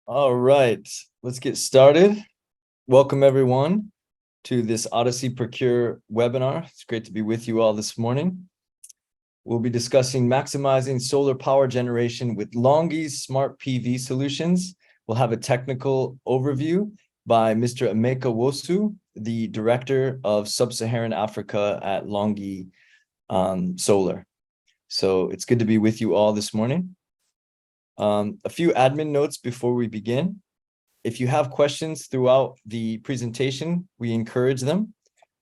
All right, let's get started. Welcome everyone to this Odyssey Procure webinar. It's great to be with you all this morning. We'll be discussing maximizing solar power generation with LONGi's smart PV solutions. We'll have a technical overview by Mr. Emeka Wosu, the Director of Sub-Saharan Africa at LONGi Solar. So it's good to be with you all this morning. A few admin notes before we begin. If you have questions throughout the presentation, we encourage them.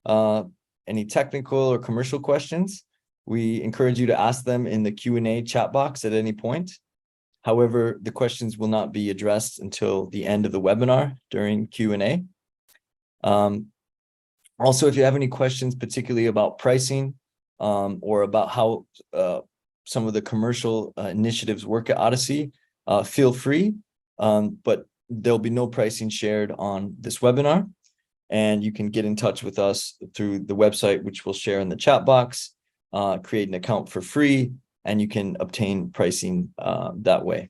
Any technical or commercial questions, we encourage you to ask them in the Q&A chat box at any point. However, the questions will not be addressed until the end of the webinar during Q&A. Also, if you have any questions, particularly about pricing or about how some of the commercial initiatives work at Odyssey, feel free, but there'll be no pricing shared on this webinar, and you can get in touch with us through the website, which we'll share in the chat box, create an account for free, and you can obtain pricing that way.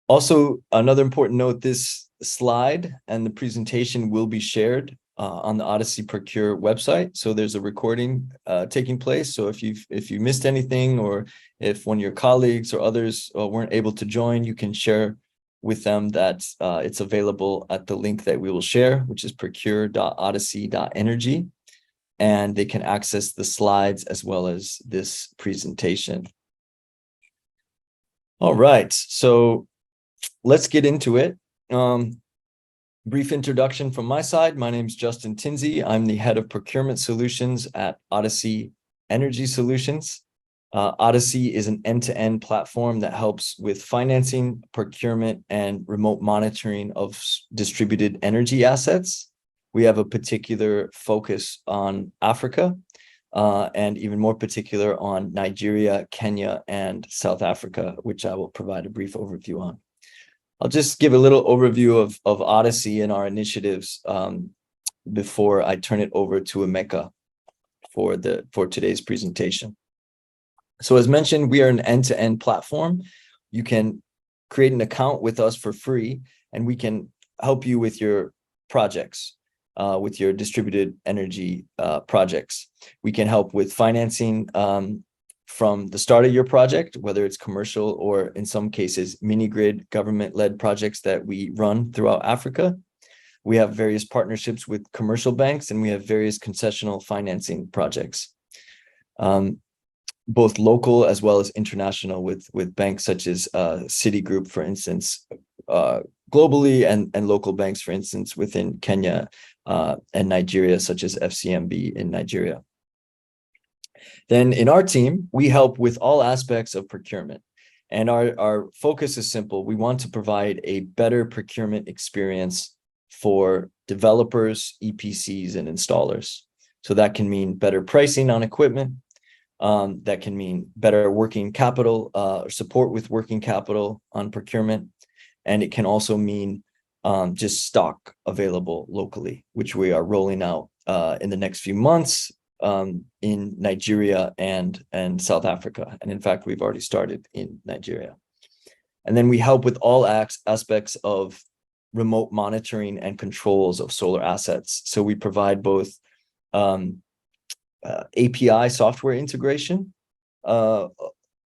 Also, another important note, this slide and the presentation will be shared on the Odyssey Procure website. So there's a recording taking place. So if you missed anything, or if one of your colleagues or others weren't able to join, you can share with them that it's available at the link that we will share, which is procure.odyssey.energy, and they can access the slides as well as this presentation. All right, so let's get into it. Brief introduction from my side. My name is Justin Tinsey. I'm the head of Procurement Solutions at Odyssey Energy Solutions. Odyssey is an end-to-end platform that helps with financing, procurement, and remote monitoring of distributed energy assets. We have a particular focus on Africa, and even more particular on Nigeria, Kenya, and South Africa, which I will provide a brief overview on. I'll just give a little overview of Odyssey and our initiatives before I turn it over to Emeka for today's presentation. So as mentioned, we are an end-to-end platform. You can create an account with us for free, and we can help you with your projects, with your distributed energy projects. We can help with financing from the start of your project, whether it's commercial or in some cases mini-grid government-led projects that we run throughout Africa. We have various partnerships with commercial banks, and we have various concessional financing projects, both local as well as international, with banks such as Citigroup, for instance, globally, and local banks, for instance, within Kenya and Nigeria, such as FCMB in Nigeria. Then in our team, we help with all aspects of procurement. And our focus is simple. We want to provide a better procurement experience for developers, EPCs, and installers. So that can mean better pricing on equipment. That can mean better working capital, support with working capital on procurement. And it can also mean just stock available locally, which we are rolling out in the next few months, in Nigeria and South Africa. And in fact, we've already started in Nigeria. And then we help with all aspects of remote monitoring and controls of solar assets. So we provide both API software integration at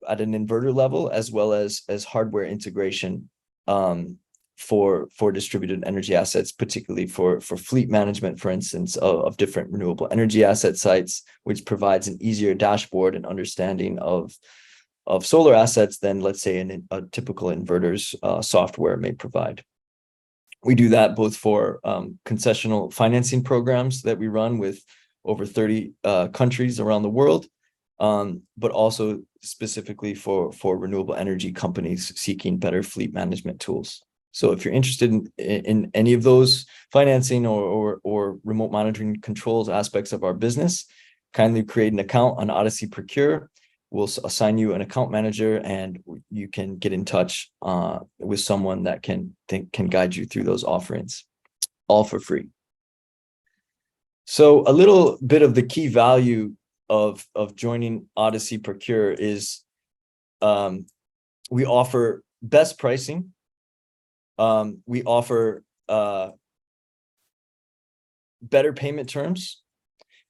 an inverter level, as well as hardware integration for distributed energy assets, particularly for fleet management, for instance, of different renewable energy asset sites, which provides an easier dashboard and understanding of solar assets than, let's say, a typical inverter's software may provide. We do that both for concessional financing programs that we run with over 30 countries around the world, but also specifically for renewable energy companies seeking better fleet management tools. So if you're interested in any of those financing or remote monitoring controls aspects of our business, kindly create an account on Odyssey Procure. We'll assign you an account manager, and you can get in touch with someone that can guide you through those offerings, all for free. So a little bit of the key value of joining Odyssey Procure is we offer best pricing. We offer better payment terms,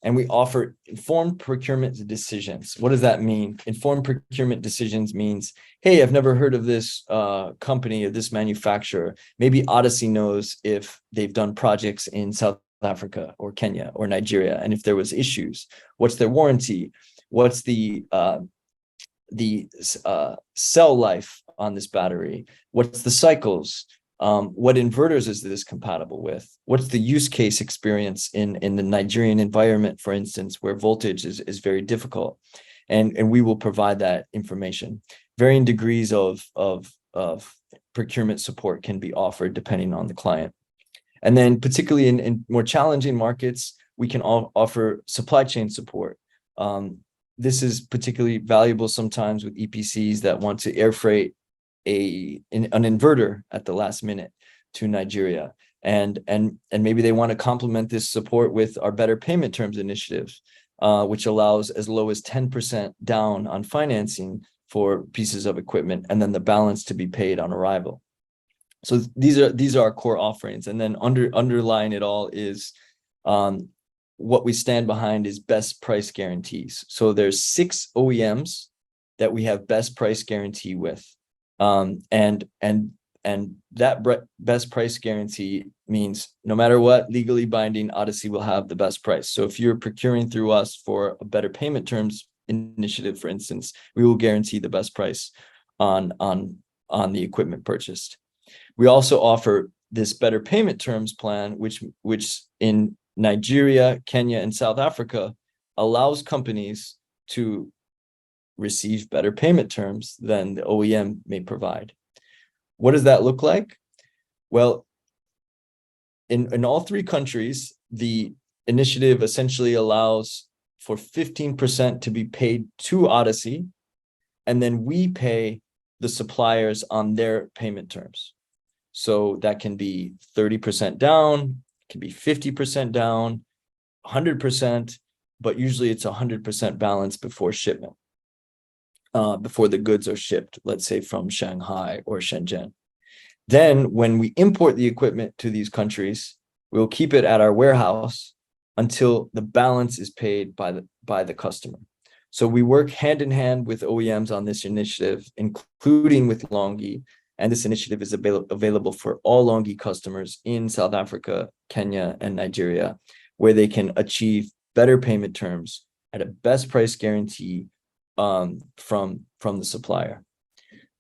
and we offer informed procurement decisions. What does that mean? Informed procurement decisions means, hey, I've never heard of this company or this manufacturer. Maybe Odyssey knows if they've done projects in South Africa or Kenya or Nigeria, and if there was issues, what's their warranty? What's the cell life on this battery? What's the cycles? What inverters is this compatible with? What's the use case experience in the Nigerian environment, for instance, where voltage is very difficult? And we will provide that information. Varying degrees of procurement support can be offered depending on the client. And then particularly in more challenging markets, we can offer supply chain support. This is particularly valuable sometimes with EPCs that want to air freight an inverter at the last minute to Nigeria. And maybe they want to complement this support with our better payment terms initiative, which allows as low as 10% down on financing for pieces of equipment, and then the balance to be paid on arrival. So these are our core offerings. And then underlying it all is what we stand behind is best price guarantees. So there's 6 OEMs that we have best price guarantee with. And that best price guarantee means no matter what, legally binding, Odyssey will have the best price. So if you're procuring through us for a better payment terms initiative, for instance, we will guarantee the best price on the equipment purchased. We also offer this better payment terms plan, which in Nigeria, Kenya, and South Africa allows companies to receive better payment terms than the OEM may provide. What does that look like? Well, in all 3 countries, the initiative essentially allows for 15% to be paid to Odyssey, and then we pay the suppliers on their payment terms. So that can be 30% down, it can be 50% down, 100%, but usually it's 100% balance before shipment. Before the goods are shipped, let's say from Shanghai or Shenzhen. Then when we import the equipment to these countries, we'll keep it at our warehouse until the balance is paid by the customer. So we work hand in hand with OEMs on this initiative, including with LONGi, and this initiative is available for all LONGi customers in South Africa, Kenya, and Nigeria, where they can achieve better payment terms at a best price guarantee from the supplier.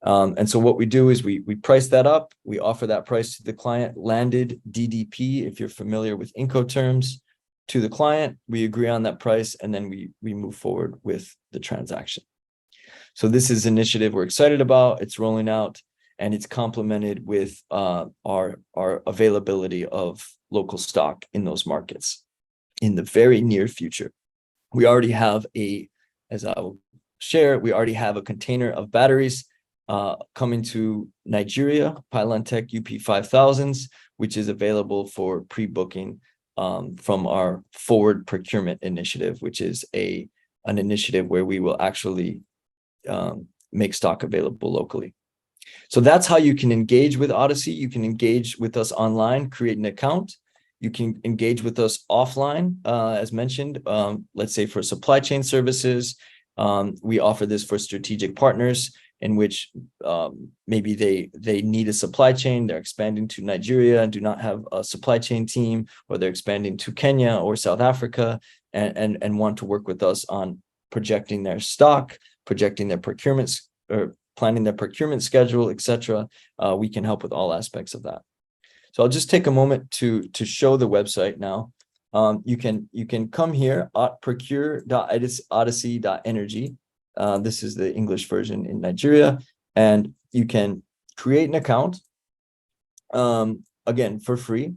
And so what we do is we price that up, we offer that price to the client, landed DDP, if you're familiar with Incoterms, to the client, we agree on that price, and then we move forward with the transaction. So this is an initiative we're excited about, it's rolling out, and it's complemented with our availability of local stock in those markets in the very near future. We already have as I will share, we already have a container of batteries coming to Nigeria, Pylontech UP5000s, which is available for pre-booking from our forward procurement initiative, which is an initiative where we will actually make stock available locally. So that's how you can engage with Odyssey. You can engage with us online, create an account. You can engage with us offline, as mentioned, let's say for supply chain services. We offer this for strategic partners in which maybe they need a supply chain, they're expanding to Nigeria and do not have a supply chain team, or they're expanding to Kenya or South Africa and want to work with us on projecting their stock, projecting their procurements, or planning their procurement schedule, etc. We can help with all aspects of that. So I'll just take a moment to show the website now. You can come here at procure.odyssey.energy. This is the English version in Nigeria, and you can create an account, again, for free.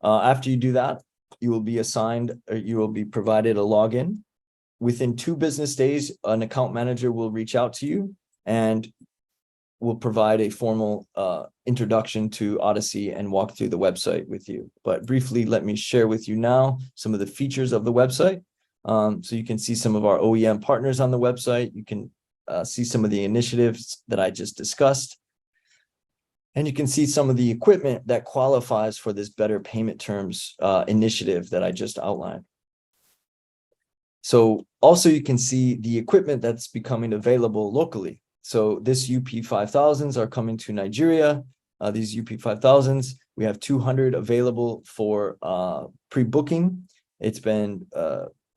After you do that, you will be assigned, or you will be provided a login. Within 2 business days, an account manager will reach out to you and will provide a formal introduction to Odyssey and walk through the website with you. But briefly, let me share with you now some of the features of the website. So you can see some of our OEM partners on the website. You can see some of the initiatives that I just discussed. And you can see some of the equipment that qualifies for this better payment terms initiative that I just outlined. So also you can see the equipment that's becoming available locally. So this UP5000s are coming to Nigeria. These UP5000s, we have 200 available for pre-booking. It's been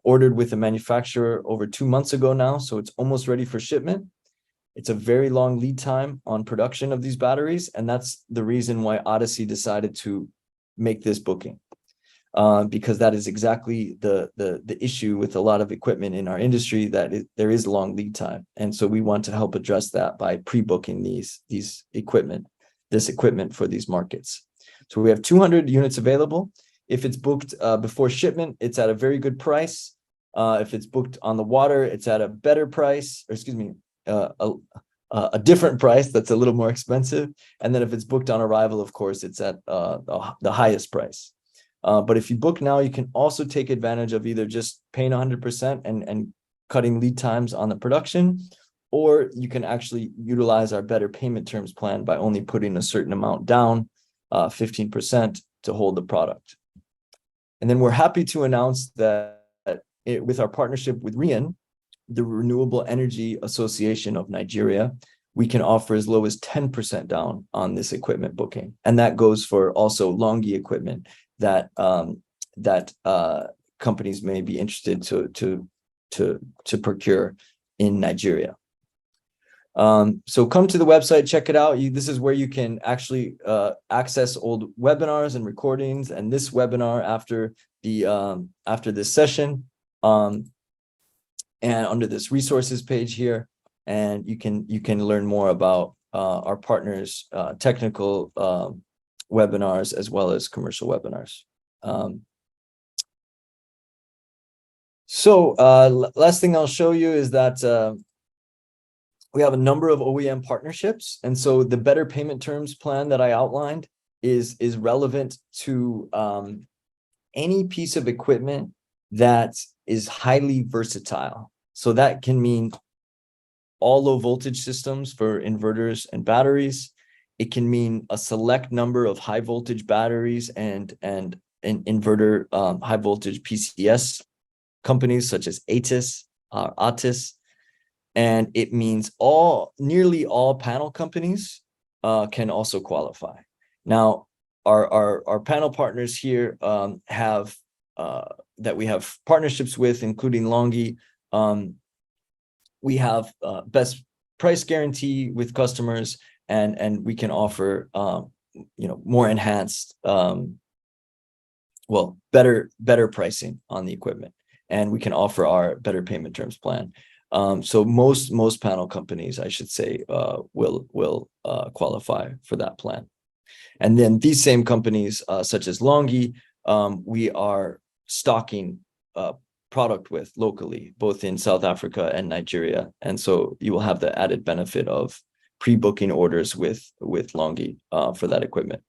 ordered with a manufacturer over 2 months ago now, so it's almost ready for shipment. It's a very long lead time on production of these batteries, and that's the reason why Odyssey decided to make this booking. Because that is exactly the issue with a lot of equipment in our industry, that there is long lead time. And so we want to help address that by pre-booking this equipment for these markets. So we have 200 units available. If it's booked before shipment, it's at a very good price. If it's booked on the water, it's at a better price, or excuse me, a different price that's a little more expensive. And then if it's booked on arrival, of course, it's at the highest price. But if you book now, you can also take advantage of either just paying 100% and cutting lead times on the production, or you can actually utilize our better payment terms plan by only putting a certain amount down, 15%, to hold the product. And then we're happy to announce that with our partnership with REN, the Renewable Energy Association of Nigeria, we can offer as low as 10% down on this equipment booking. And that goes for also LONGi equipment that companies may be interested to procure in Nigeria. So come to the website, check it out. This is where you can actually access old webinars and recordings, and this webinar after this session, and under this resources page here, and you can learn more about our partners' technical webinars as well as commercial webinars. Last thing I'll show you is that we have a number of OEM partnerships, and so the better payment terms plan that I outlined is relevant to any piece of equipment that is highly versatile. So that can mean all low voltage systems for inverters and batteries. It can mean a select number of high voltage batteries and inverter high voltage PCS companies such as Otis. And it means nearly all panel companies can also qualify. Now, our panel partners here that we have partnerships with, including LONGi. We have best price guarantee with customers, and we can offer more enhanced, better pricing on the equipment, and we can offer our better payment terms plan. So most panel companies, I should say, will qualify for that plan. And then these same companies, such as LONGi, we are stocking product with locally, both in South Africa and Nigeria. And so you will have the added benefit of pre-booking orders with LONGi for that equipment.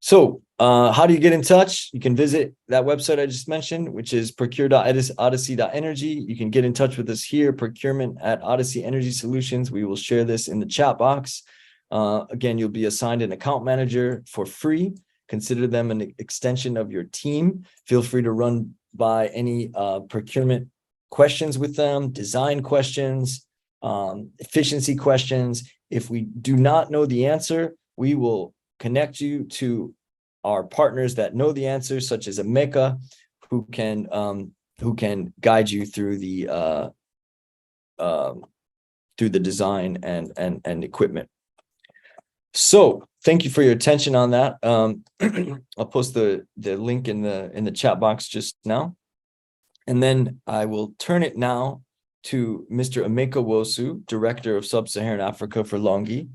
So how do you get in touch? You can visit that website I just mentioned, which is procure.odyssey.energy. You can get in touch with us here, procurement at Odyssey Energy Solutions. We will share this in the chat box. Again, you'll be assigned an account manager for free. Consider them an extension of your team. Feel free to run by any procurement questions with them, design questions, efficiency questions. If we do not know the answer, we will connect you to our partners that know the answers, such as Emeka, who can guide you through the design and equipment. So thank you for your attention on that. I'll post the link in the chat box just now, and then I will turn it now to Mr. Emeka Wosu, Director of Sub-Saharan Africa for LONGi.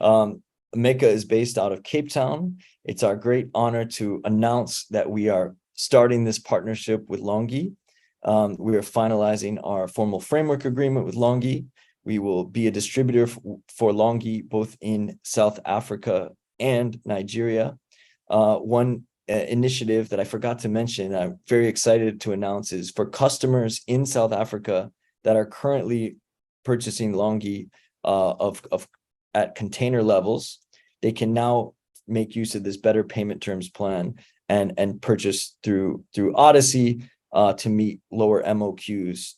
Emeka is based out of Cape Town. It's our great honor to announce that we are starting this partnership with LONGi. We are finalizing our formal framework agreement with LONGi. We will be a distributor for LONGi both in South Africa and Nigeria. One initiative that I forgot to mention, I'm very excited to announce, is for customers in South Africa that are currently purchasing LONGi of at container levels, they can now make use of this better payment terms plan and purchase through Odyssey to meet lower MOQs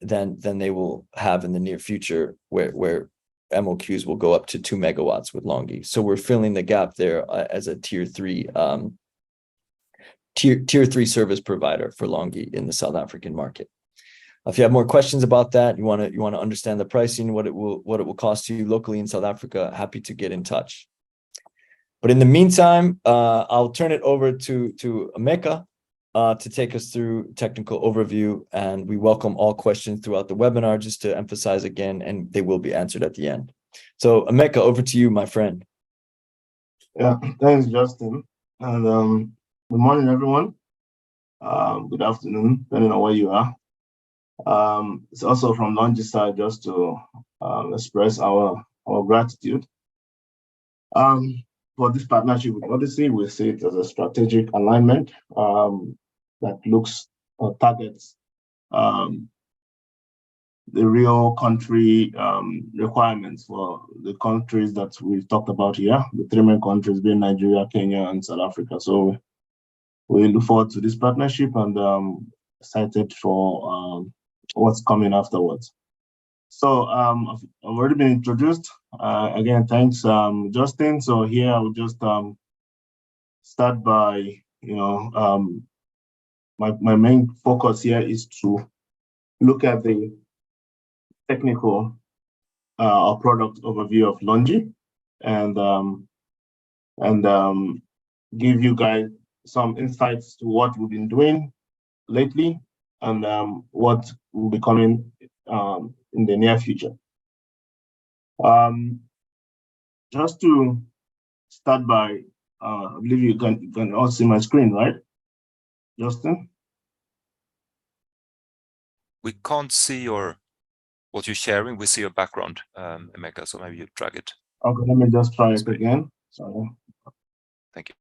than they will have in the near future, where MOQs will go up to 2 megawatts with LONGi. So we're filling the gap there as a tier three service provider for LONGi in the South African market. If you have more questions about that, you want to understand the pricing, what it will cost you locally in South Africa, happy to get in touch. But in the meantime, I'll turn it over to Emeka to take us through technical overview, and we welcome all questions throughout the webinar, just to emphasize again, and they will be answered at the end. So Emeka, over to you, my friend. Yeah, thanks, Justin. And good morning, everyone. Good afternoon, depending on where you are. It's also from LONGi side, just to express our gratitude for this partnership with Odyssey. We see it as a strategic alignment that looks or targets the real country requirements for the countries that we've talked about here, the three main countries being Nigeria, Kenya, and South Africa. So we look forward to this partnership and excited for what's coming afterwards. So I've already been introduced. Again, thanks, Justin. So here I will just start by, my main focus here is to look at the technical or product overview of LONGi and give you guys some insights to what we've been doing lately and what will be coming in the near future. Just to start by, I believe you can all see my screen, right, Justin? We can't see what you're sharing. We see your background, Emeka, so maybe you drag it. Okay, let me just try it again. Sorry. Thank you.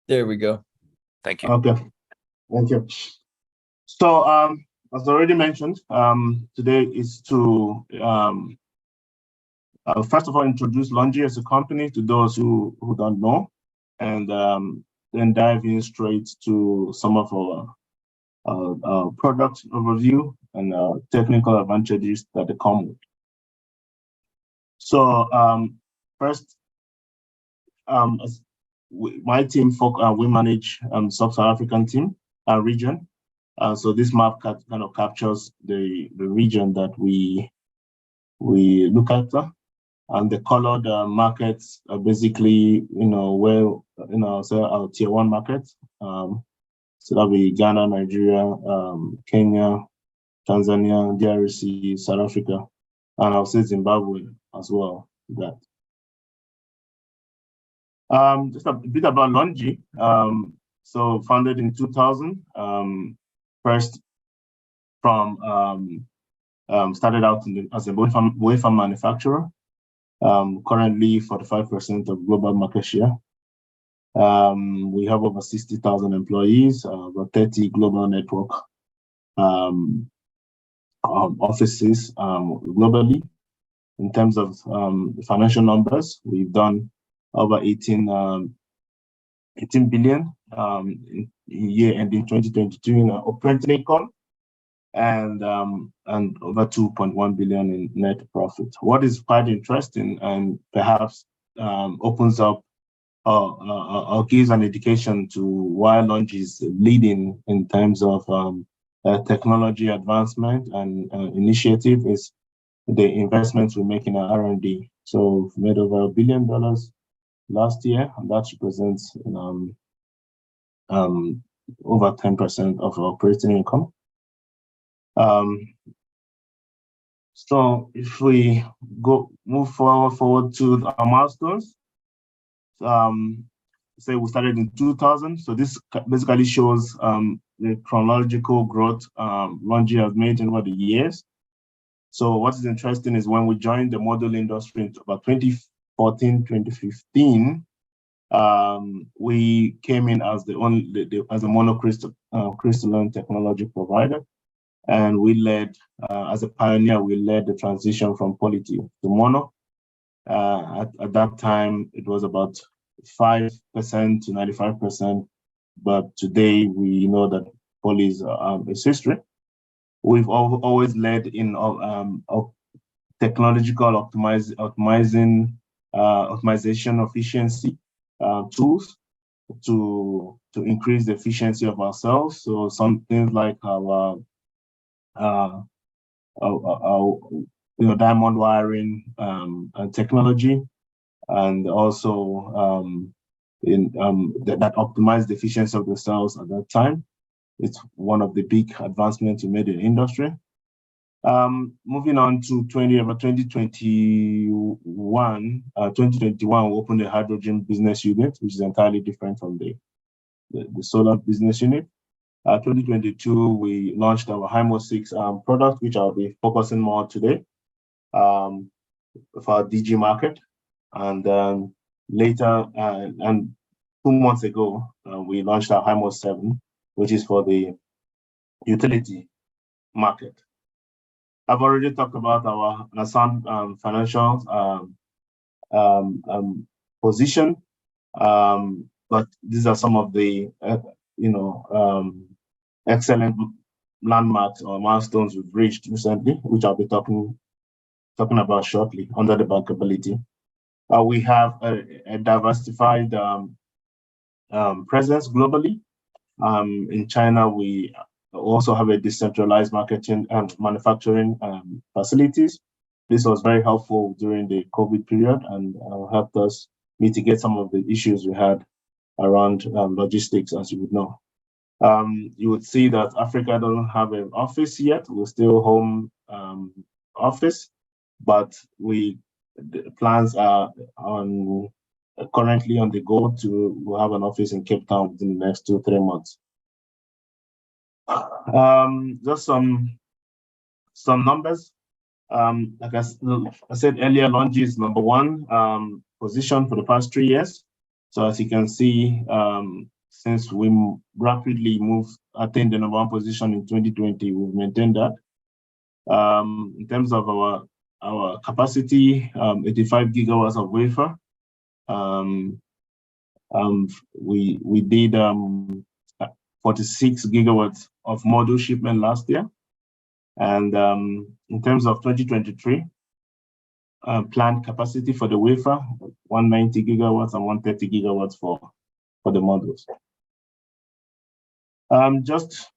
There we go. Thank you. Okay, thank you. So as already mentioned, today is to first of all introduce LONGi as a company to those who don't know, and then dive in straight to some of our product overview and technical advantages that they come with. So first, my team, we manage Sub-Saharan African team, our region. So this map kind of captures the region that we look after, and the colored markets are basically, so our tier one markets. So that'll be Ghana, Nigeria, Kenya, Tanzania, DRC, South Africa, and I'll say Zimbabwe as well. That. Just a bit about LONGi. So founded in 2000, first from started out as a wafer manufacturer. Currently 45% of global market share. We have over 60,000 employees, about 30 global network offices globally. In terms of financial numbers, we've done over 18 billion in year ending 2022 in operating income, and over 2.1 billion in net profit. What is quite interesting and perhaps opens up or gives an indication to why LONGi is leading in terms of technology advancement and initiative is the investments we make in our R&D. So we've made over $1 billion last year, and that represents over 10% of our operating income. So if we move forward to our milestones, say we started in 2000. So this basically shows the chronological growth LONGi has made over the years. So what is interesting is when we joined the model industry in about 2014, 2015, We came in as the only as a monocrystalline technology provider, and we led as a pioneer. We led the transition from poly to mono. At that time, it was about 5% to 95%, but today we know that poly is history. We've always led in technological optimization efficiency tools to increase the efficiency of our cells. So some things like our diamond wiring technology, and also that optimized the efficiency of the cells at that time. It's one of the big advancements we made in industry. Moving on to 2021, we opened a hydrogen business unit, which is entirely different from the solar business unit. 2022, we launched our HIMO 6 product, which I'll be focusing more today for our DG market. And later, and 2 months ago, we launched our HIMO 7, which is for the utility market. I've already talked about our sound financial position, but these are some of the excellent landmarks or milestones we've reached recently, which I'll be talking about shortly under the bankability. We have a diversified presence globally. In China, we also have a decentralized marketing and manufacturing facilities. This was very helpful during the COVID period and helped us mitigate some of the issues we had around logistics, as you would know. You would see that Africa doesn't have an office yet. We're still home office, but the plans are currently on the go to have an office in Cape Town within the next 2-3 months. Just some numbers. Like I said earlier, LONGi is #1 position for the past 3 years. So as you can see, since we rapidly attained the #1 position in 2020, we've maintained that. In terms of our capacity, 85 gigawatts of wafer. We did 46 gigawatts of module shipment last year. And in terms of 2023, planned capacity for the wafer, 190 gigawatts and 130 gigawatts for the modules. Just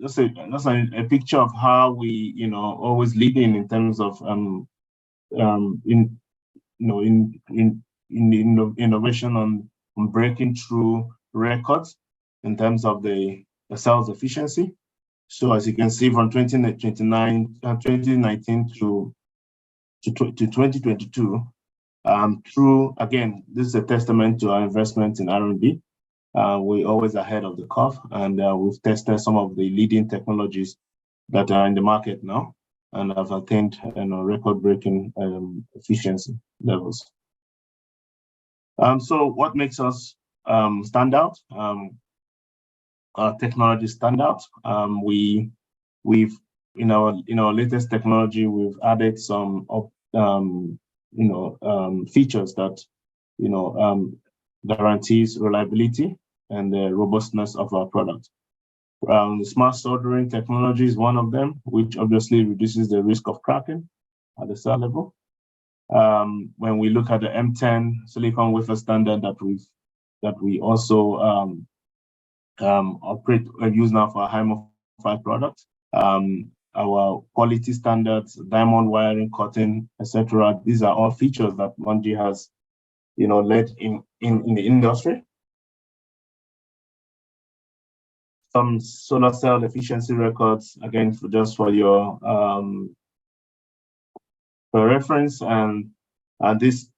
just a picture of how we always leading in terms of in innovation on breaking through records in terms of the cells efficiency. So as you can see, from 2019 to 2022, through, again, this is a testament to our investment in R&D. We're always ahead of the curve, and we've tested some of the leading technologies that are in the market now and have attained record-breaking efficiency levels. So what makes us stand out? Our technology stand out. We've in our latest technology, we've added some features that guarantees reliability and the robustness of our product. The smart soldering technology is one of them, which obviously reduces the risk of cracking at the cell level. When we look at the M10 silicon wafer standard that we also operate and use now for our HIMO 5 product, our quality standards, diamond wiring, cutting, etc. These are all features that LONGi has, led in the industry. Some solar cell efficiency records, again, for your for reference, and this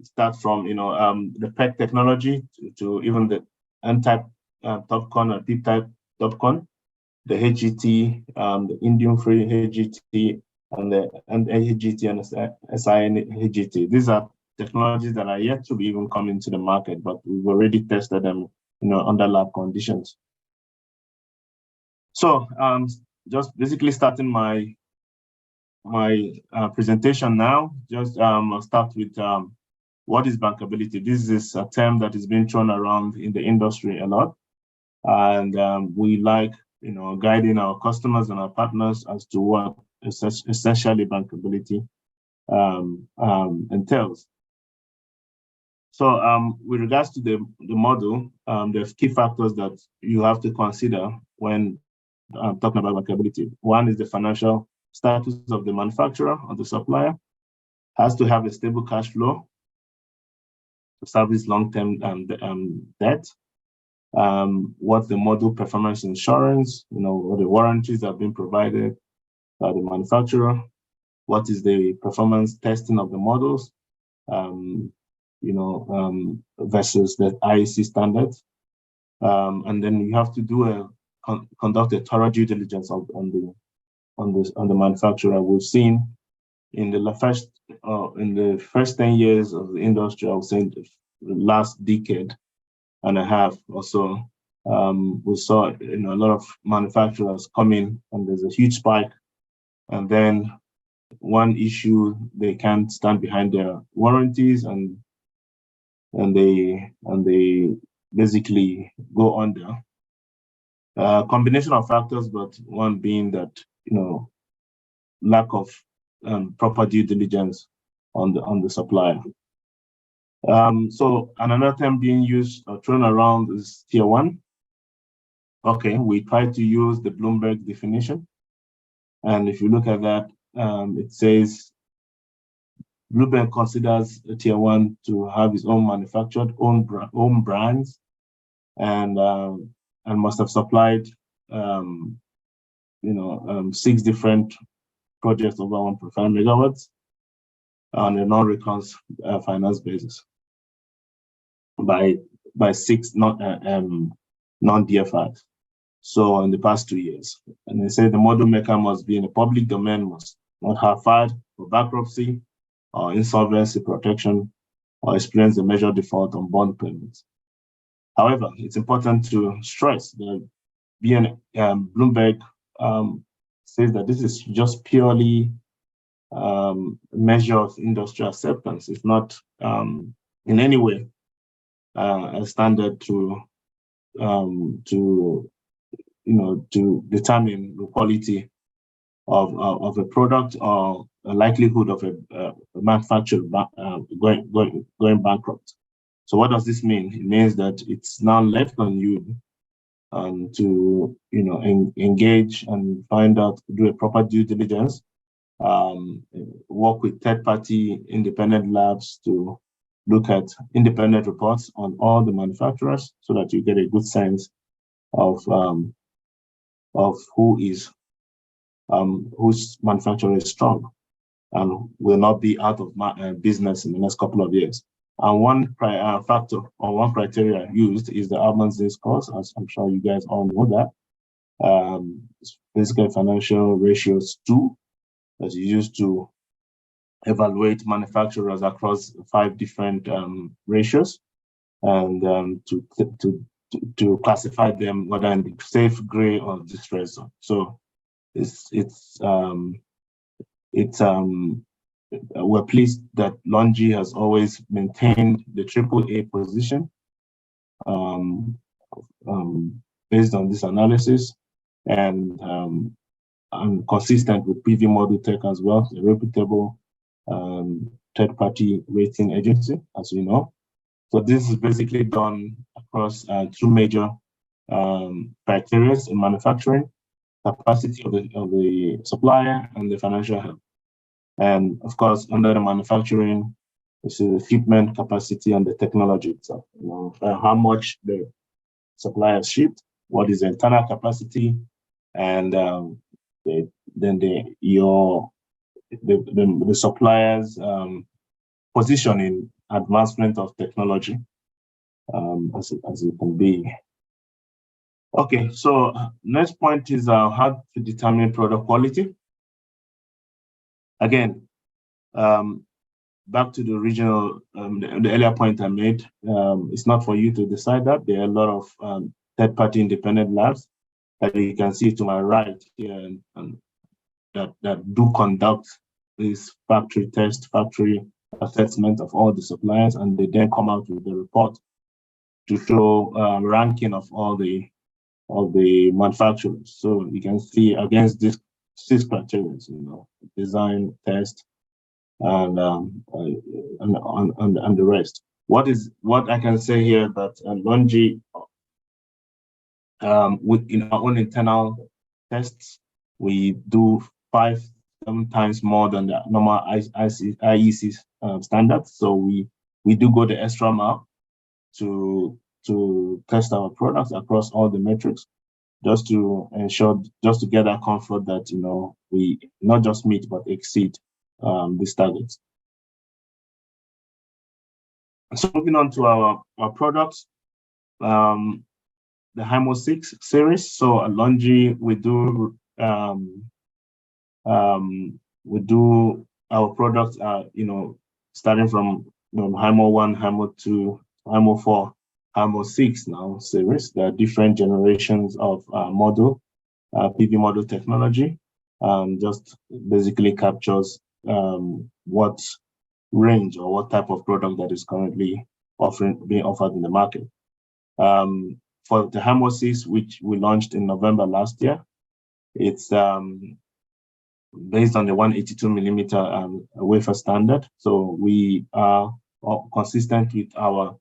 starts from the PEC technology to even the N-type TOPCon or P-type TOPCon, the HGT, the indium-free HGT, and the HGT and SIN HGT. These are technologies that are yet to be even coming to the market, but we've already tested them, under lab conditions. So just basically starting my presentation now. Just I'll start with what is bankability. This is a term that is being thrown around in the industry a lot, and we like guiding our customers and our partners as to what essentially bankability entails. So with regards to the model, there's key factors that you have to consider when talking about bankability. One is the financial status of the manufacturer or the supplier. Has to have a stable cash flow to service long-term debt. What's the model performance insurance? What the warranties have been provided by the manufacturer. What is the performance testing of the models? Versus the IEC standards. And then you have to conduct a thorough due diligence on the manufacturer. We've seen in the first 10 years of the industry, I would say the last decade and a half or so, we saw a lot of manufacturers come in, and there's a huge spike, and then one issue, they can't stand behind their warranties, and they basically go under. Combination of factors, but one being that lack of proper due diligence on the supplier. So another term being used or thrown around is tier 1. Okay, we try to use the Bloomberg definition, and if you look at that, it says Bloomberg considers a tier 1 to have his own manufactured own brands, and must have supplied 6 different projects over 1.5 megawatts on a non-recourse finance basis by 6 non-DFIs. So in the past 2 years, and they say the model maker must be in the public domain, must not have filed for bankruptcy or insolvency protection, or experience a major default on bond payments. However, it's important to stress that Bloomberg says that this is just purely a measure of industry acceptance. It's not in any way a standard to determine the quality of a product or a likelihood of a manufacturer going bankrupt. So what does this mean? It means that it's now left on you to engage and find out, do a proper due diligence, work with third-party independent labs to look at independent reports on all the manufacturers, so that you get a good sense of whose manufacturer is strong and will not be out of business in the next couple of years. And one factor or one criteria used is the Almanzin scores, as I'm sure you guys all know that. It's basically financial ratios 2 that you use to evaluate manufacturers across 5 different ratios, and to classify them whether in the safe, gray, or distress zone. So we're pleased that LONGi has always maintained the AAA position based on this analysis, and consistent with PV Model Tech as well, a reputable third-party rating agency, as we know. So this is basically done across 2 major criteria in manufacturing: capacity of the supplier and the financial health. And of course, under the manufacturing, this is the shipment capacity and the technology itself. How much the supplier shipped, what is the internal capacity, and the supplier's position in advancement of technology, as it can be. Okay, so next point is how to determine product quality. Again, back to the original, the earlier point I made, it's not for you to decide that. There are a lot of third-party independent labs that you can see to my right here, and that do conduct this factory test, factory assessment of all the suppliers, and they then come out with the report to show ranking of all the manufacturers. So you can see against these 6 criteria, design, test, and the rest. What I can say here that LONGi, in our own internal tests, we do 5-7 times more than the normal IEC standards. So we do go the extra mile to test our products across all the metrics, just to ensure, just to get that comfort that we not just meet but exceed these targets. So moving on to our products, the HYMO 6 series. So at LONGi, we do our products starting from HYMO 1, HYMO 2, HYMO 4, HYMO 6 now series. There are different generations of PV module technology. Just basically captures what range or what type of product that is currently being offered in the market. For the HYMO 6, which we launched in November last year, it's based on the 182 millimeter wafer standard. So we are consistent with our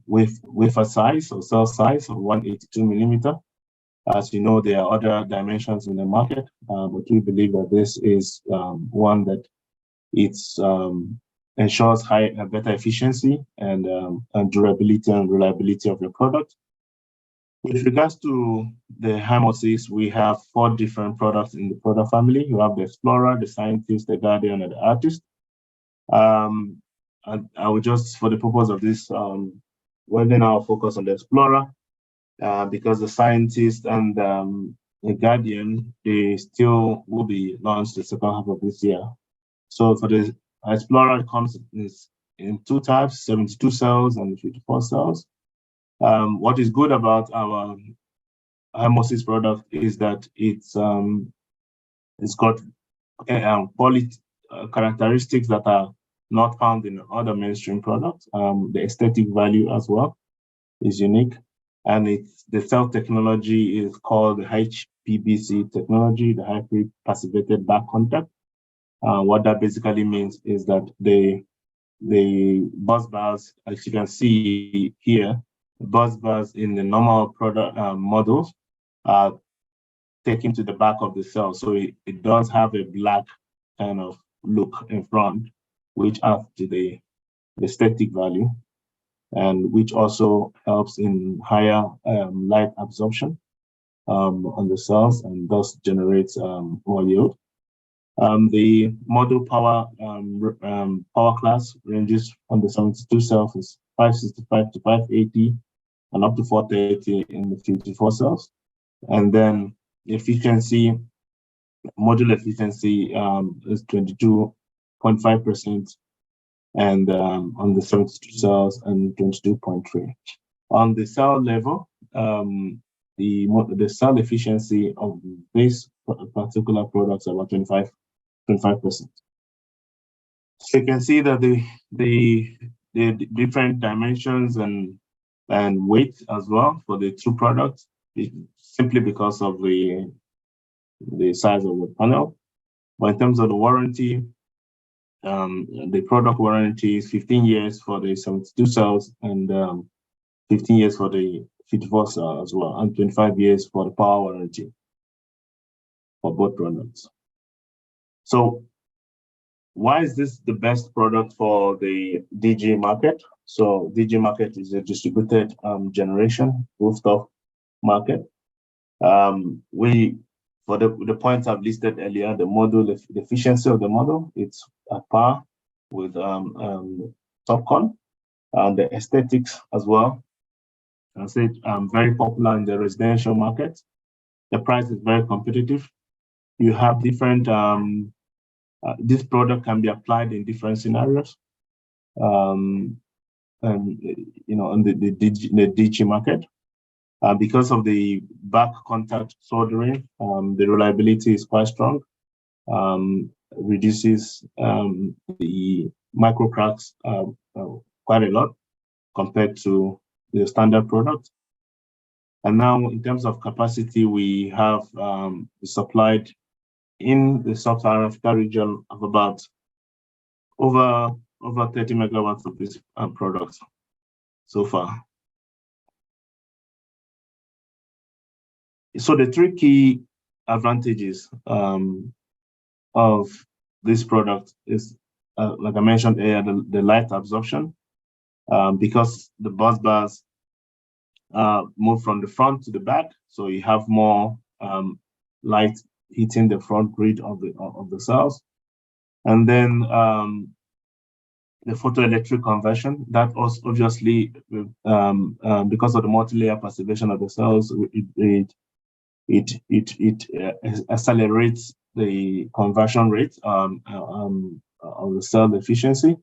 wafer size or cell size of 182 millimeter. As you know, there are other dimensions in the market, but we believe that this is one that ensures better efficiency and durability and reliability of your product. With regards to the HYMO 6, we have 4 different products in the product family. You have the Explorer, the Scientist, the Guardian, and the Artist. I will just, for the purpose of this webinar, focus on the Explorer, because the Scientist and the Guardian, they still will be launched the second half of this year. So for the Explorer, it comes in 2 types, 72 cells and 54 cells. What is good about our HYMO 6 product is that it's got quality characteristics that are not found in other mainstream products. The aesthetic value as well is unique, and the cell technology is called the HPBC technology, the high passivated back contact. What that basically means is that the bus bars, as you can see here, the bus bars in the normal product models are taken to the back of the cell. So it does have a black kind of look in front, which adds to the aesthetic value, and which also helps in higher light absorption on the cells, and thus generates more yield. The module power class ranges from the 72 cells is 565 to 580 and up to 430 in the 54 cells. And then efficiency, module efficiency is 22.5%, and on the 72 cells and 22.3. On the cell level, the cell efficiency of this particular product is about 25%. So you can see that the different dimensions and weight as well for the 2 products, simply because of the size of the panel. But in terms of the warranty, the product warranty is 15 years for the 72 cells and 15 years for the 54 cells as well, and 25 years for the power warranty for both products. So why is this the best product for the DG market? So DG market is a distributed generation rooftop market. For the points I've listed earlier, the efficiency of the model, it's at par with TopCon, and the aesthetics as well. I said very popular in the residential market. The price is very competitive. You have different This product can be applied in different scenarios. And in the DG market. Because of the back contact soldering, the reliability is quite strong. Reduces the micro cracks quite a lot compared to the standard product. And now, in terms of capacity, we have supplied in the Sub-Saharan Africa region of about over 30 megawatts of this product so far. So the three key advantages of this product is, like I mentioned earlier, the light absorption, because the bus bars move from the front to the back, so you have more light hitting the front grid of the cells, and then the photoelectric conversion, that also obviously because of the multi-layer passivation of the cells, it accelerates the conversion rate of the cell efficiency,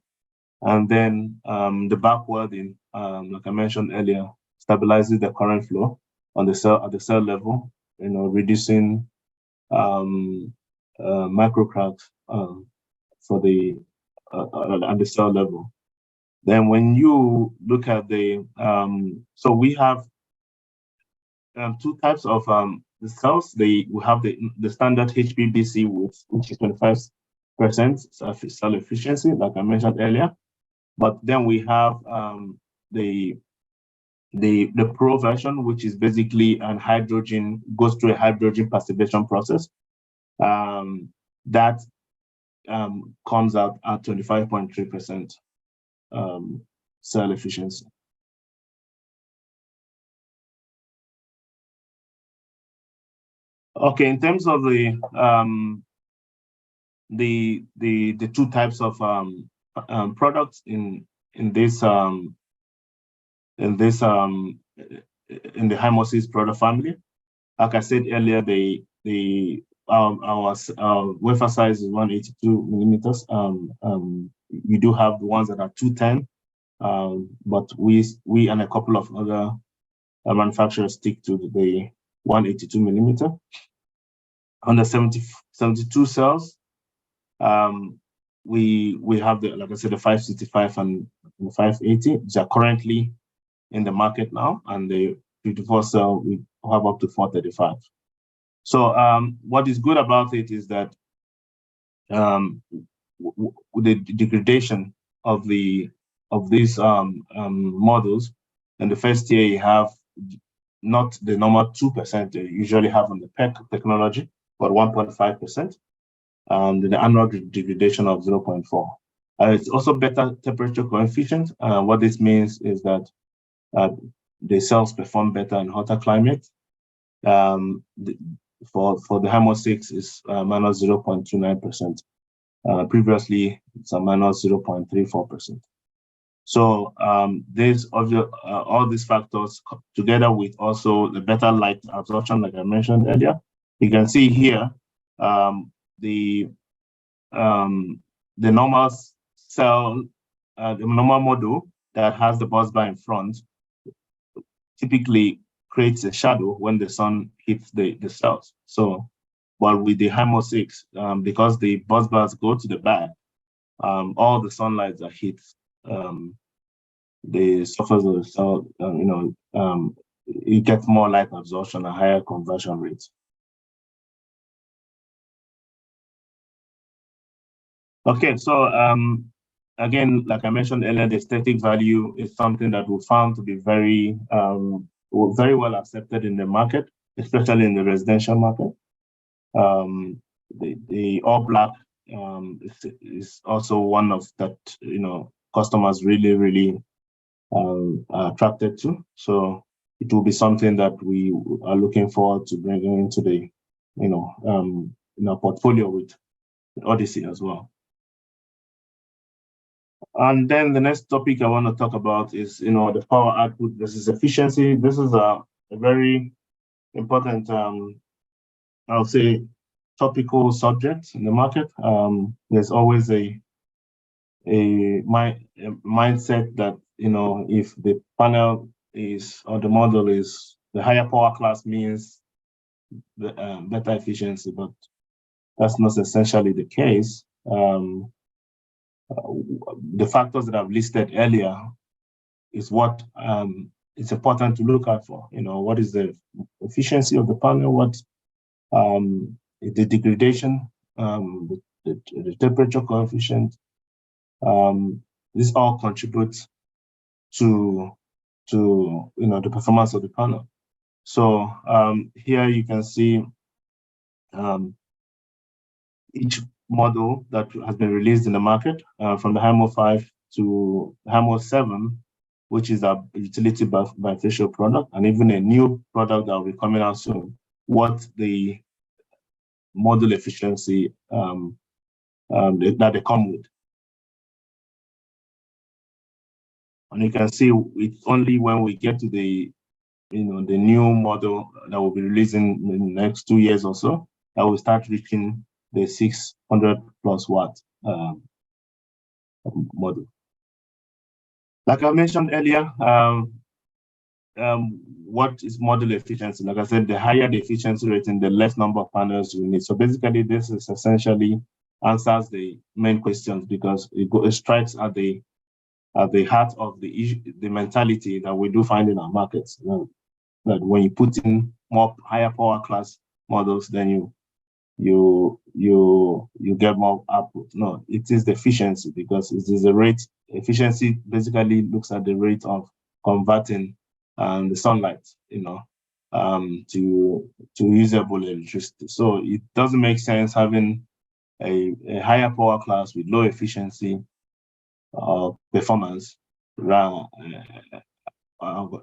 and then the backwarding, like I mentioned earlier, stabilizes the current flow on the cell at the cell level, reducing micro cracks for the at the cell level. Then when you look at the so we have two types of the cells. We have the standard HPBC which is 25% cell efficiency, like I mentioned earlier. But then we have the Pro version, which is basically goes through a hydrogen passivation process. That comes out at 25.3% cell efficiency. Okay, in terms of the two types of products in the Hymosis product family, like I said earlier, our wafer size is 182 millimeters. We do have the ones that are 210, but we and a couple of other manufacturers stick to the 182 millimeter. On the 72 cells, we have like I said, the 565 and the 580, which are currently in the market now, and the 54 cell we have up to 435. So what is good about it is that the degradation of these models, in the first year you have not the normal 2% you usually have on the PEC technology, but 1.5%, and the annual degradation of 0.4. It's also better temperature coefficient. What this means is that the cells perform better in hotter climate. For the Hymo6 is minus 0.29%. Previously, it's a minus 0.34%. So all these factors together with also the better light absorption, like I mentioned earlier, you can see here the normal cell, the normal model that has the bus bar in front typically creates a shadow when the sun hits the cells. So, but with the Hymo6, because the bus bars go to the back, all the sunlight that hits the surface of the cell, it gets more light absorption and higher conversion rates. Okay, so again, like I mentioned earlier, the aesthetic value is something that we found to be very well accepted in the market, especially in the residential market. The all black is also one of that customers really attracted to. So it will be something that we are looking forward to bringing into the in our portfolio with Odyssey as well. And then the next topic I want to talk about is the power output versus efficiency. This is a very important I'll say topical subject in the market. There's always a mindset that, if the panel is, or the model is the higher power class, means the better efficiency, but that's not essentially the case. The factors that I've listed earlier is what it's important to look out for. What is the efficiency of the panel? What the degradation, the temperature coefficient. This all contributes to the performance of the panel. So here you can see each model that has been released in the market, from the HIMO 5 to HIMO 7, which is a utility bifacial product, and even a new product that will be coming out soon, what the module efficiency that they come with. And you can see it's only when we get to the new model that will be releasing in the next 2 years or so that will start reaching the 600 plus watt model. Like I mentioned earlier, what is module efficiency? Like I said, the higher the efficiency rating, the less number of panels you need. So basically, this is essentially answers the main questions, because it strikes at the heart of the issue, the mentality that we do find in our markets. That when you put in more higher power class models, then you get more output. No, it is the efficiency, because it is the rate. Efficiency basically looks at the rate of converting the sunlight, to usable electricity. So it doesn't make sense having a higher power class with low efficiency performance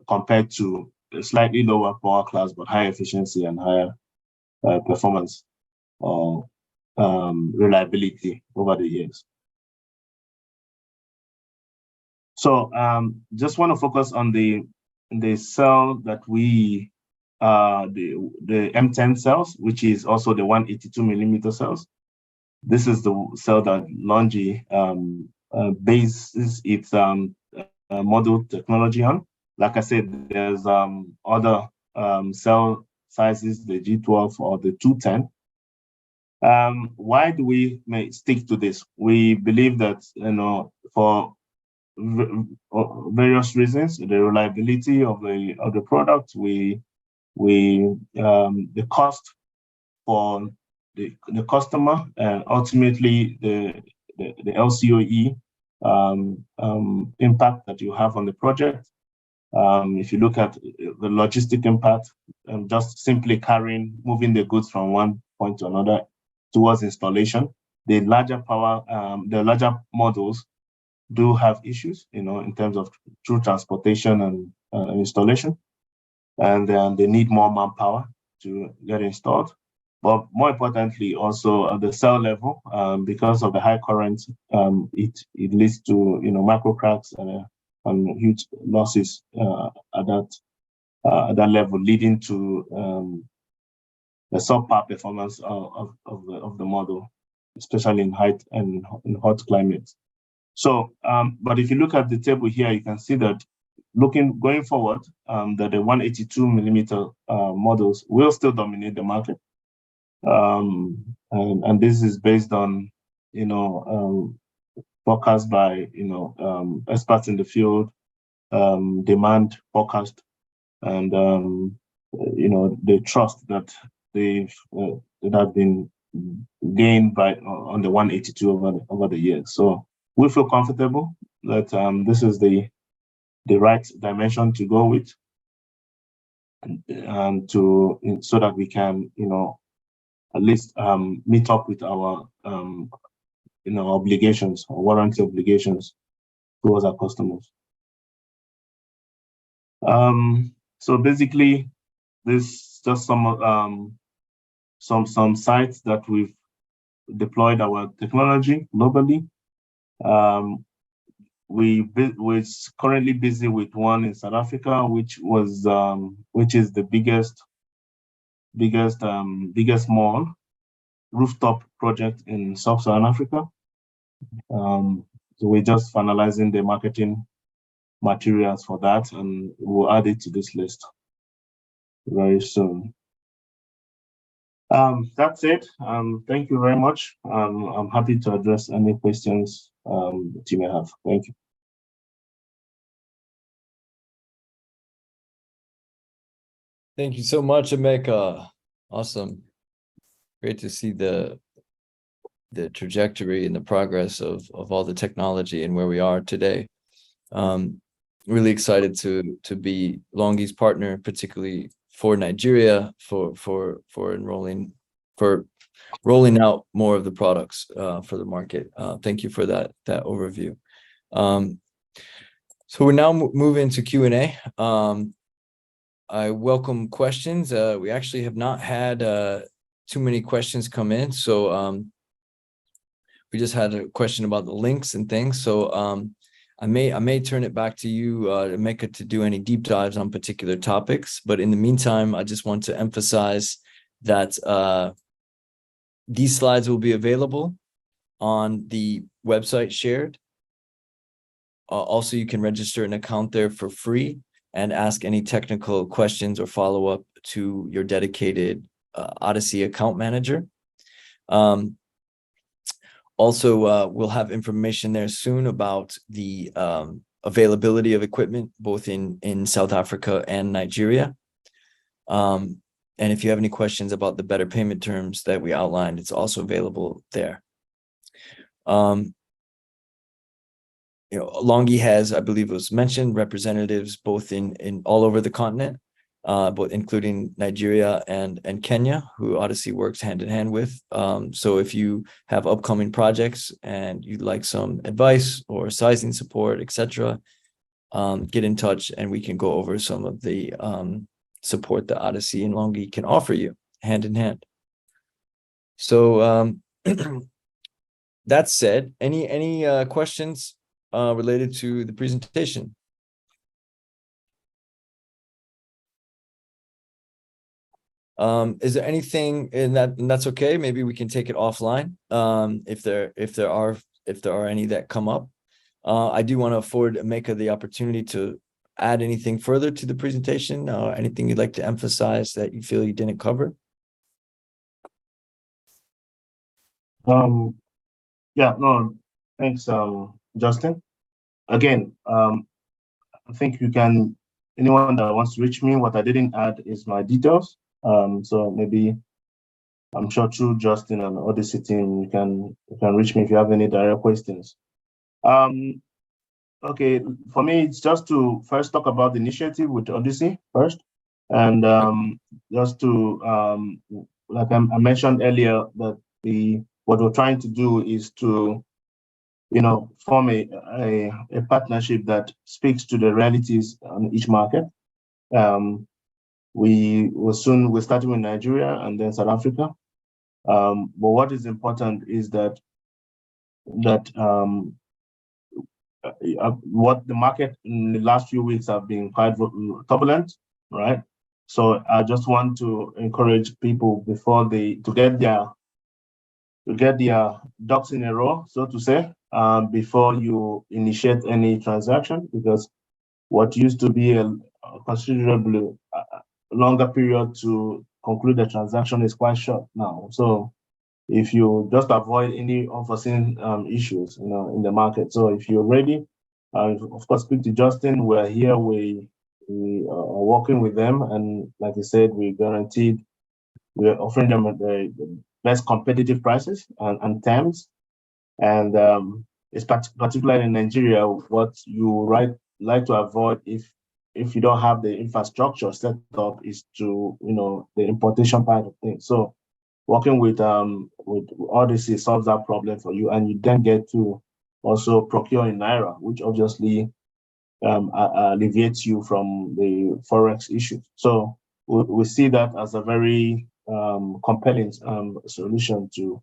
compared to a slightly lower power class but high efficiency and higher performance or reliability over the years. So just want to focus on the cell that we the M10 cells, which is also the 182 millimeter cells. This is the cell that LONGi bases its module technology on. Like I said, there's other cell sizes, the G12 or the 210. Why do we stick to this? We believe that, for various reasons, the reliability of the product, the cost for the customer, and ultimately the LCOE impact that you have on the project. If you look at the logistic impact, just simply moving the goods from one point to another towards installation, the larger models do have issues, in terms of through transportation and installation, and then they need more manpower to get installed. But more importantly, also at the cell level, because of the high current, it leads to micro cracks and huge losses at that level, leading to the subpar performance of the model, especially in hot climates. So, but if you look at the table here, you can see that going forward, that the 182 millimeter models will still dominate the market. And this is based on, forecast by, experts in the field, demand forecast, and, the trust that that have been gained on the 182 over the years. So we feel comfortable that this is the right dimension to go with, and so that we can, at least meet up with our obligations or warranty obligations towards our customers. So basically, this just some sites that we've deployed our technology globally. We're currently busy with one in South Africa, which is the biggest mall rooftop project in Sub-Saharan Africa. So we're just finalizing the marketing materials for that, and we'll add it to this list very soon. That's it. Thank you very much. I'm happy to address any questions that you may have. Thank you. Thank you so much, Emeka. Awesome. Great to see the trajectory and the progress of all the technology and where we are today. Really excited to be LONGi's partner, particularly for Nigeria, for rolling out more of the products for the market. Thank you for that overview. So we're now moving to Q&A. I welcome questions. We actually have not had too many questions come in, so we just had a question about the links and things. So I may turn it back to you, Emeka, to do any deep dives on particular topics. But in the meantime, I just want to emphasize that these slides will be available on the website shared. Also, you can register an account there for free and ask any technical questions or follow up to your dedicated Odyssey account manager. Also, we'll have information there soon about the availability of equipment, both in South Africa and Nigeria. And if you have any questions about the better payment terms that we outlined, it's also available there. LONGi has, I believe it was mentioned, representatives both in all over the continent, both including Nigeria and Kenya, who Odyssey works hand in hand with. So if you have upcoming projects and you'd like some advice or sizing support, etc., get in touch and we can go over some of the support that Odyssey and LONGi can offer you hand in hand. So that said, any questions related to the presentation? Is there anything in that, and that's okay, maybe we can take it offline if there are any that come up. I do want to afford Emeka the opportunity to add anything further to the presentation, anything you'd like to emphasize that you feel you didn't cover. Yeah, no, thanks, Justin. Again, I think you can, anyone that wants to reach me, what I didn't add is my details. So maybe I'm sure through Justin and Odyssey team, you can reach me if you have any direct questions. Okay, for me, it's just to first talk about the initiative with Odyssey first. And just to, like I mentioned earlier, that what we're trying to do is to form a partnership that speaks to the realities on each market. We're starting with Nigeria and then South Africa. But what is important is that what the market in the last few weeks have been quite turbulent, right? So I just want to encourage people before to get their ducks in a row, so to say, before you initiate any transaction, because what used to be a considerably longer period to conclude the transaction is quite short now. So if you just avoid any unforeseen issues, in the market. So if you're ready, of course, speak to Justin. We're here. We are working with them, and like I said, we're offering them the best competitive prices and terms. And it's particularly in Nigeria, what you like to avoid if you don't have the infrastructure set up is to the importation part of things. So working with Odyssey solves that problem for you, and you then get to also procure in Naira, which obviously alleviates you from the Forex issue. So we see that as a very compelling solution to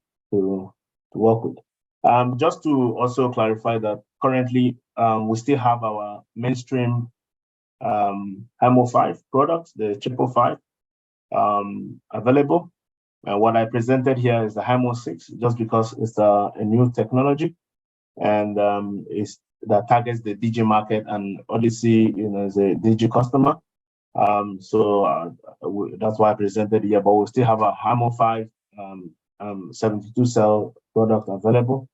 work with. Just to also clarify that currently we still have our mainstream HEMO 5 products, the Triple 5, available. What I presented here is the HIMO 6, just because it's a new technology, and that targets the DG market, and Odyssey, is a DG customer. That's why I presented here, but we still have a HIMO 5 72 cell product available.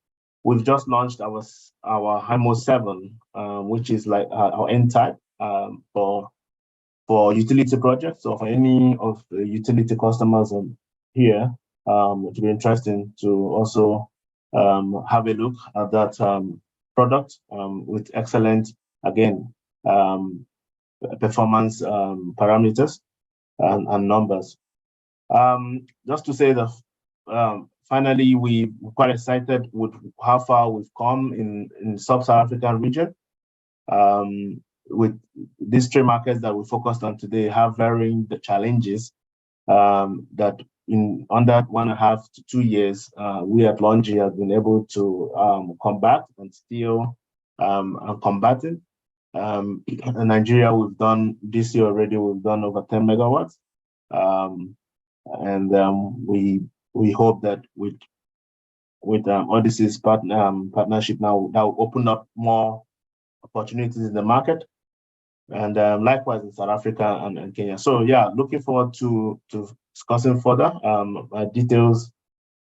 We've just launched our HIMO 7, which is like our N type for utility projects. So for any of the utility customers here, it would be interesting to also have a look at that product with excellent, again, performance parameters and numbers. Just to say that finally, we're quite excited with how far we've come in Sub-Saharan African region. With these three markets that we focused on today have varying the challenges that in under 1.5 to 2 years, we at LONGi have been able to combat and still combating. In Nigeria, we've done this year already, we've done over 10 megawatts. We hope that with Odyssey's partnership now, that will open up more opportunities in the market, and likewise in South Africa and Kenya. So yeah, looking forward to discussing further details.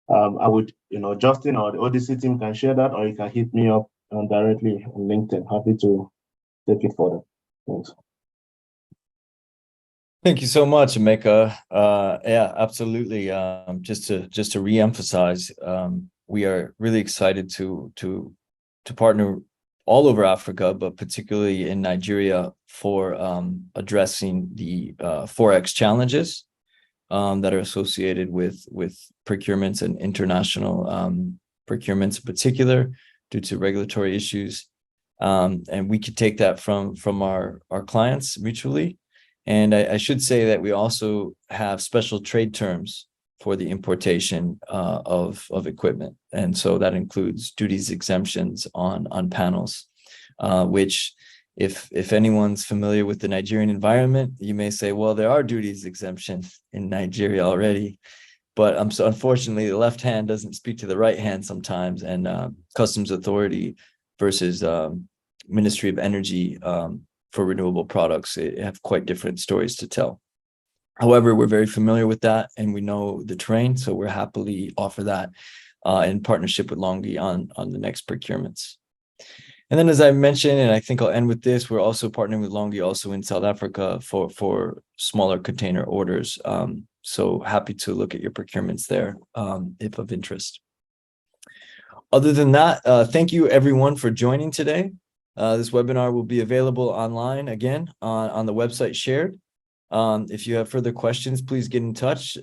I would, Justin or the Odyssey team can share that, or you can hit me up directly on LinkedIn. Happy to take it further. Thanks. Thank you so much, Emeka. Yeah, absolutely. Just to re-emphasize, we are really excited to partner all over Africa, but particularly in Nigeria, for addressing the Forex challenges that are associated with procurements and international procurements in particular, due to regulatory issues. And we could take that from our clients mutually. And I should say that we also have special trade terms for the importation of equipment. And so that includes duties exemptions on panels, which if anyone's familiar with the Nigerian environment, you may say, well, there are duties exemptions in Nigeria already. But so unfortunately, the left hand doesn't speak to the right hand sometimes. And Customs Authority versus Ministry of Energy for renewable products, they have quite different stories to tell. However, we're very familiar with that, and we know the terrain, so we're happily offer that in partnership with LONGi on the next procurements. And then, as I mentioned, and I think I'll end with this, we're also partnering with LONGi also in South Africa for smaller container orders. So happy to look at your procurements there if of interest. Other than that, thank you everyone for joining today. This webinar will be available online again on the website shared. If you have further questions, please get in touch.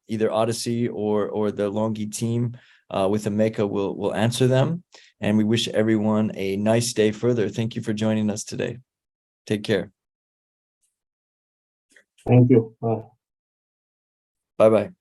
Either Odyssey or the LONGi team with Emeka will answer them. And we wish everyone a nice day further. Thank you for joining us today. Take care. Thank you. Bye-bye.